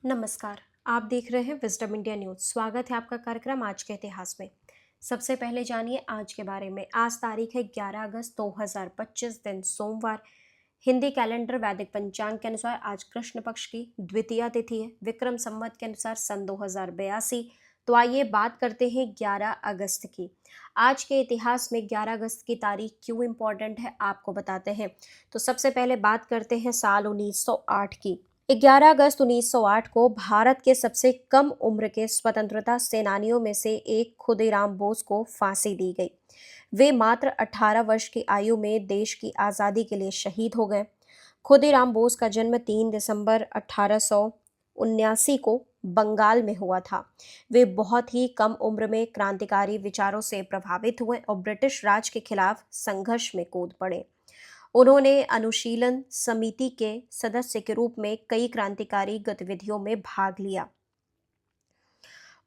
नमस्कार। आप देख रहे हैं विजडम इंडिया न्यूज। स्वागत है आपका कार्यक्रम आज के इतिहास में। सबसे पहले जानिए आज के बारे में। आज तारीख है 11 अगस्त 2025, दिन सोमवार। हिंदी कैलेंडर वैदिक पंचांग के अनुसार आज कृष्ण पक्ष की द्वितीया तिथि है। विक्रम संवत के अनुसार सन 2082। तो आइए बात करते हैं 11 अगस्त की। आज के इतिहास में 11 अगस्त की तारीख क्यों इम्पोर्टेंट है आपको बताते हैं। तो सबसे पहले बात करते हैं साल 1908 की। 11 अगस्त 1908 को भारत के सबसे कम उम्र के स्वतंत्रता सेनानियों में से एक खुदीराम बोस को फांसी दी गई। वे मात्र 18 वर्ष की आयु में देश की आज़ादी के लिए शहीद हो गए। खुदीराम बोस का जन्म 3 दिसंबर 1879 को बंगाल में हुआ था। वे बहुत ही कम उम्र में क्रांतिकारी विचारों से प्रभावित हुए और ब्रिटिश राज के खिलाफ संघर्ष में कूद पड़े। उन्होंने अनुशीलन समिति के सदस्य के रूप में कई क्रांतिकारी गतिविधियों में भाग लिया।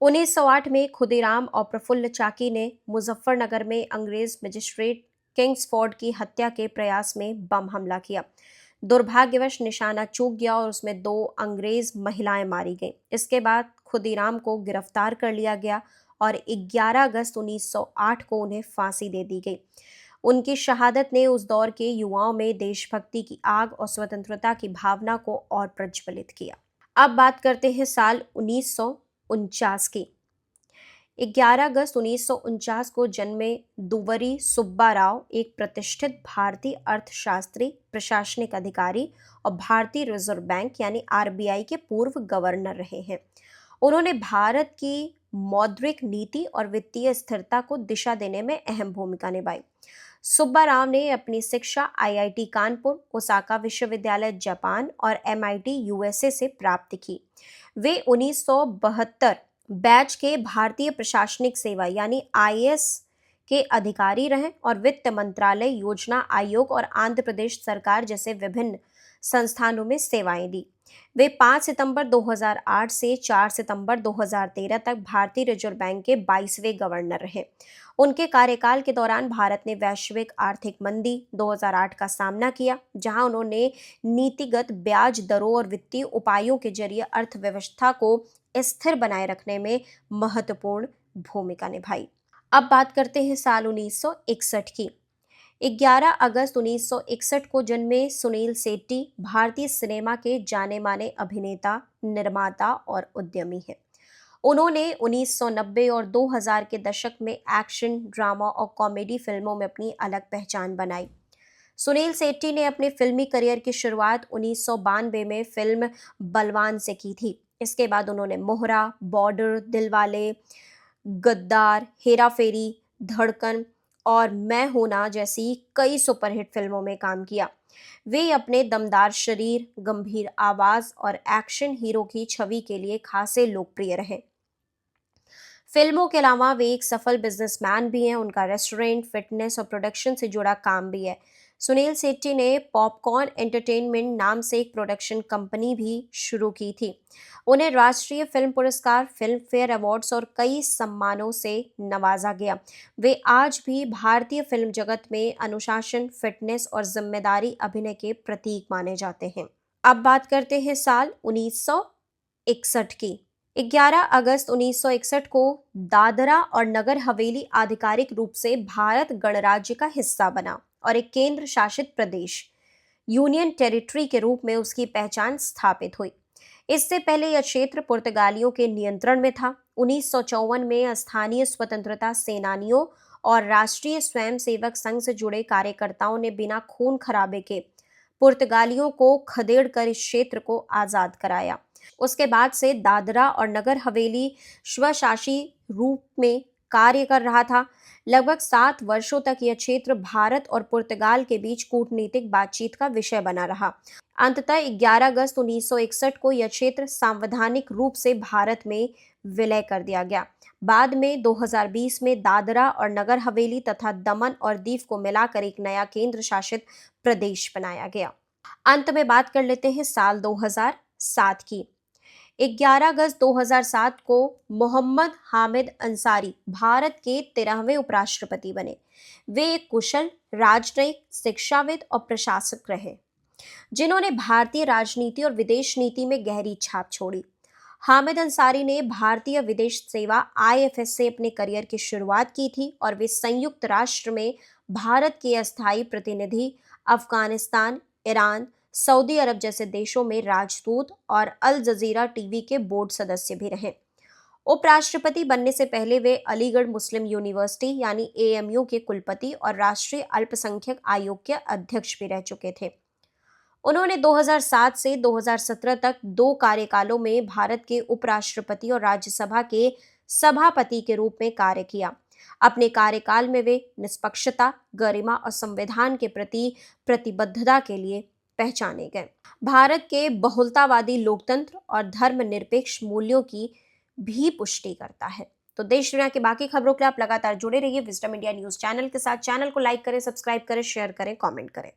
1908 में खुदीराम और प्रफुल्ल चाकी ने मुजफ्फरनगर में अंग्रेज मजिस्ट्रेट किंग्सफोर्ड की हत्या के प्रयास में बम हमला किया। दुर्भाग्यवश निशाना चूक गया और उसमें 2 अंग्रेज महिलाएं मारी गईं। इसके बाद खुदीराम को गिरफ्तार कर लिया गया और 11 अगस्त 1908 को उन्हें फांसी दे दी गई। उनकी शहादत ने उस दौर के युवाओं में देशभक्ति की आग और स्वतंत्रता की भावना को और प्रज्वलित किया। अब बात करते हैं साल 1949 की। 11 अगस्त 1949 को जन्मे दुवरी सुब्बा राव एक प्रतिष्ठित भारतीय अर्थशास्त्री, प्रशासनिक अधिकारी और भारतीय रिजर्व बैंक यानी आरबीआई के पूर्व गवर्नर रहे हैं। उन्होंने भारत की मौद्रिक नीति और वित्तीय स्थिरता को दिशा देने में अहम भूमिका निभाई। सुब्बा राव ने अपनी शिक्षा आईआईटी कानपुर, ओसाका विश्वविद्यालय जापान और एमआईटी यूएसए से प्राप्त की। वे 1972 बैच के भारतीय प्रशासनिक सेवा यानी आईएएस के अधिकारी रहे और वित्त मंत्रालय, योजना आयोग और आंध्र प्रदेश सरकार जैसे विभिन्न संस्थानों में सेवाएं दी। वे 5 सितंबर 2008 से 4 सितंबर 2013 तक भारतीय रिजर्व बैंक के 22वें गवर्नर रहे। उनके कार्यकाल के दौरान भारत ने वैश्विक आर्थिक मंदी 2008 का सामना किया, जहां उन्होंने नीतिगत ब्याज दरों और वित्तीय उपायों के जरिए अर्थव्यवस्था को स्थिर बनाए रखने में महत्वपूर्ण भूमिका निभाई। अब बात करते हैं साल 1961 की। 11 अगस्त 1961 को जन्मे सुनील शेट्टी भारतीय सिनेमा के जाने माने अभिनेता, निर्माता और उद्यमी हैं। उन्होंने 1990 और 2000 के दशक में एक्शन, ड्रामा और कॉमेडी फिल्मों में अपनी अलग पहचान बनाई। सुनील शेट्टी ने अपने फिल्मी करियर की शुरुआत 1992 में फिल्म बलवान से की थी। इसके बाद उन्होंने मोहरा, बॉर्डर, दिलवाले, गद्दार, हेरा फेरी, धड़कन और मैं हूं ना जैसी कई सुपरहिट फिल्मों में काम किया। वे अपने दमदार शरीर, गंभीर आवाज और एक्शन हीरो की छवि के लिए खासे लोकप्रिय रहे। फिल्मों के अलावा वे एक सफल बिजनेसमैन भी हैं। उनका रेस्टोरेंट, फिटनेस और प्रोडक्शन से जुड़ा काम भी है। सुनील शेट्टी ने पॉपकॉर्न एंटरटेनमेंट नाम से एक प्रोडक्शन कंपनी भी शुरू की थी। उन्हें राष्ट्रीय फिल्म पुरस्कार, फिल्म फेयर अवार्ड्स और कई सम्मानों से नवाजा गया। वे आज भी भारतीय फिल्म जगत में अनुशासन, फिटनेस और जिम्मेदारी अभिनय के प्रतीक माने जाते हैं। अब बात करते हैं साल 1961 की। 11 अगस्त 1961 को दादरा और नगर हवेली आधिकारिक रूप से भारत गणराज्य का हिस्सा बना और एक केंद्र शासित प्रदेश, यूनियन टेरिटरी के रूप में उसकी पहचान स्थापित हुई। इससे पहले यह क्षेत्र पुर्तगालियों के नियंत्रण में था। 1954 में स्थानीय स्वतंत्रता सेनानियों और राष्ट्रीय स्वयंसेवक संघ से जुड़े कार्यकर्ताओं ने बिना खून खराबे के पुर्तगालियों को खदेड़ कर इस क्षेत्र को आजाद कराया। उसके बाद से दादरा और नगर हवेली स्वशासी रूप में कार्य कर रहा था। लगभग 7 वर्षों तक यह क्षेत्र भारत और पुर्तगाल के बीच कूटनीतिक बातचीत का विषय बना रहा। अंततः 11 अगस्त 1961 को यह क्षेत्र संवैधानिक रूप से भारत में विलय कर दिया गया। बाद में 2020 में दादरा और नगर हवेली तथा दमन और दीव को मिलाकर एक नया केंद्र शासित प्रदेश बनाया गया। अंत में बात कर लेते हैं साल 2007 की। 11 अगस्त 2007 को मोहम्मद हामिद अंसारी भारत के 13वें उपराष्ट्रपति बने। वे एक कुशल राजनयिक, शिक्षाविद और प्रशासक रहे, जिन्होंने भारतीय राजनीति और विदेश नीति में गहरी छाप छोड़ी। हामिद अंसारी ने भारतीय विदेश सेवा आईएफएस से अपने करियर की शुरुआत की थी और वे संयुक्त राष्ट्र में भारत के अस्थायी प्रतिनिधि, अफगानिस्तान, ईरान, सऊदी अरब जैसे देशों में राजदूत और अल जजीरा टीवी के बोर्ड सदस्य भी रहे। उपराष्ट्रपति बनने से पहले वे अलीगढ़ मुस्लिम यूनिवर्सिटी यानी एएमयू के कुलपति और राष्ट्रीय अल्पसंख्यक आयोग के अध्यक्ष भी रह चुके थे। उन्होंने 2007 से 2017 तक दो कार्यकालों में भारत के उपराष्ट्रपति और राज्यसभा के सभापति के रूप में कार्य किया। अपने कार्यकाल में वे निष्पक्षता, गरिमा और संविधान के प्रति प्रतिबद्धता के लिए पहचाने गए। भारत के बहुलतावादी लोकतंत्र और धर्मनिरपेक्ष मूल्यों की भी पुष्टि करता है। तो देश दुनिया की बाकी खबरों के लिए आप लगातार जुड़े रहिए विजडम इंडिया न्यूज चैनल के साथ। चैनल को लाइक करें, सब्सक्राइब करें, शेयर करें, कमेंट करें।